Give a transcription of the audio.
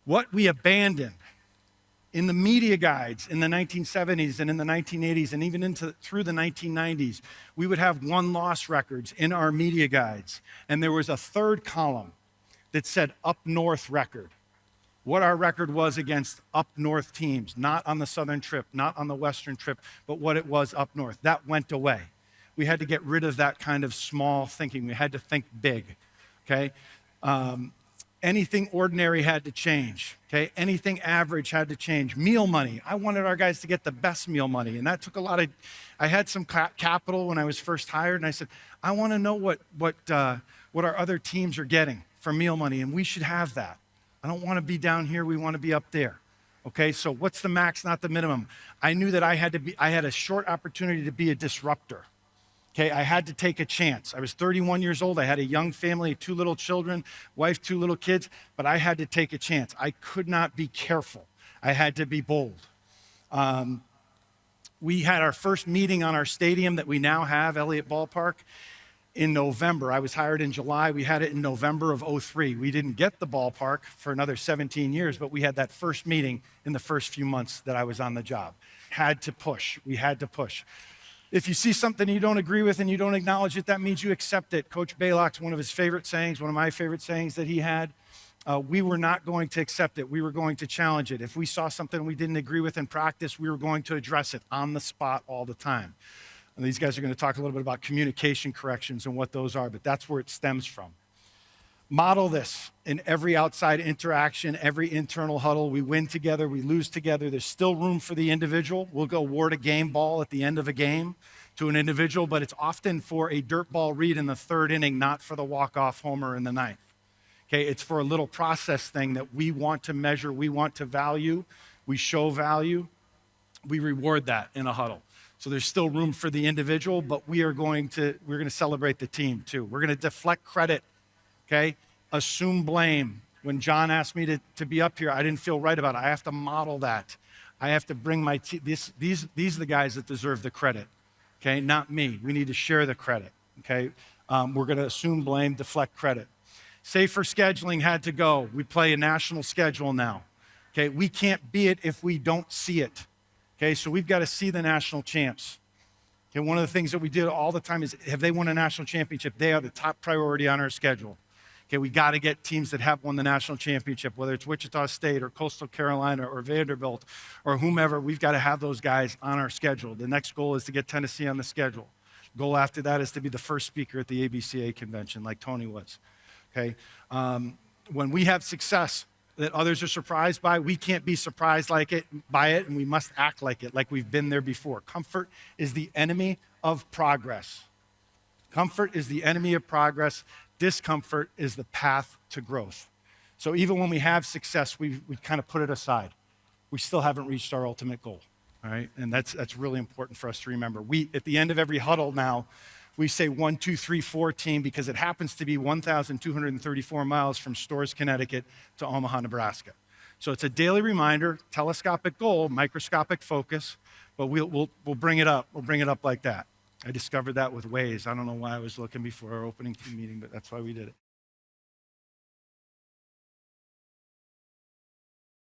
What we abandoned in the media guides in the 1970s and in the 1980s and even through the 1990s, we would have one-loss records in our media guides. And there was a third column that said up north record, what our record was against up north teams, not on the southern trip, not on the western trip, but what it was up north. That went away. We had to get rid of that kind of small thinking. We had to think big, okay? Anything ordinary had to change, okay? Anything average had to change. Meal money, I wanted our guys to get the best meal money, and that took a lot of, I had some capital when I was first hired, and I said, I wanna know what our other teams are getting for meal money, and we should have that. I don't wanna be down here, we wanna be up there, okay? So what's the max, not the minimum? I knew that I had a short opportunity to be a disruptor. Okay, I had to take a chance. I was 31 years old. I had a young family, 2 little children, wife, 2 little kids, but I had to take a chance. I could not be careful. I had to be bold. We had our first meeting on our stadium that we now have, Elliott Ballpark, in November. I was hired in July. We had it in November of '03. We didn't get the ballpark for another 17 years, but we had that first meeting in the first few months that I was on the job. Had to push. We had to push. If you see something you don't agree with and you don't acknowledge it, that means you accept it. Coach Baylock's one of his favorite sayings, one of my favorite sayings that he had, we were not going to accept it. We were going to challenge it. If we saw something we didn't agree with in practice, we were going to address it on the spot all the time. And these guys are going to talk a little bit about communication corrections and what those are, but that's where it stems from. Model this in every outside interaction, every internal huddle. We win together, we lose together. There's still room for the individual. We'll go award a game ball at the end of a game to an individual, but it's often for a dirt ball read in the 3rd inning, not for the walk-off homer in the 9th. Okay, it's for a little process thing that we want to measure, we want to value, we show value, we reward that in a huddle. So there's still room for the individual, but we're going to celebrate the team too. We're going to deflect credit. Okay, assume blame. When John asked me to be up here, I didn't feel right about it. I have to model that. I have to bring my team. These are the guys that deserve the credit. Okay, not me. We need to share the credit. Okay, we're going to assume blame, deflect credit. Safer scheduling had to go. We play a national schedule now. Okay, we can't be it if we don't see it. Okay, so we've got to see the national champs. Okay, one of the things that we do all the time is, have they won a national championship? They are the top priority on our schedule. Okay, we got to get teams that have won the national championship, whether it's Wichita State or Coastal Carolina or Vanderbilt or whomever. We've got to have those guys on our schedule. The next goal is to get Tennessee on the schedule. Goal after that is to be the first speaker at the ABCA convention, like Tony was. Okay, when we have success that others are surprised by, we can't be surprised by it, and we must act like it, like we've been there before. Comfort is the enemy of progress. Comfort is the enemy of progress. Discomfort is the path to growth. So even when we have success, we kind of put it aside. We still haven't reached our ultimate goal, all right? And that's really important for us to remember. At the end of every huddle now, we say 1, 2, 3, 4 team, because it happens to be 1,234 miles from Storrs, Connecticut to Omaha, Nebraska. So it's a daily reminder, telescopic goal, microscopic focus, but we'll bring it up. We'll bring it up like that. I discovered that with Waze. I don't know why I was looking before our opening team meeting, but that's why we did it.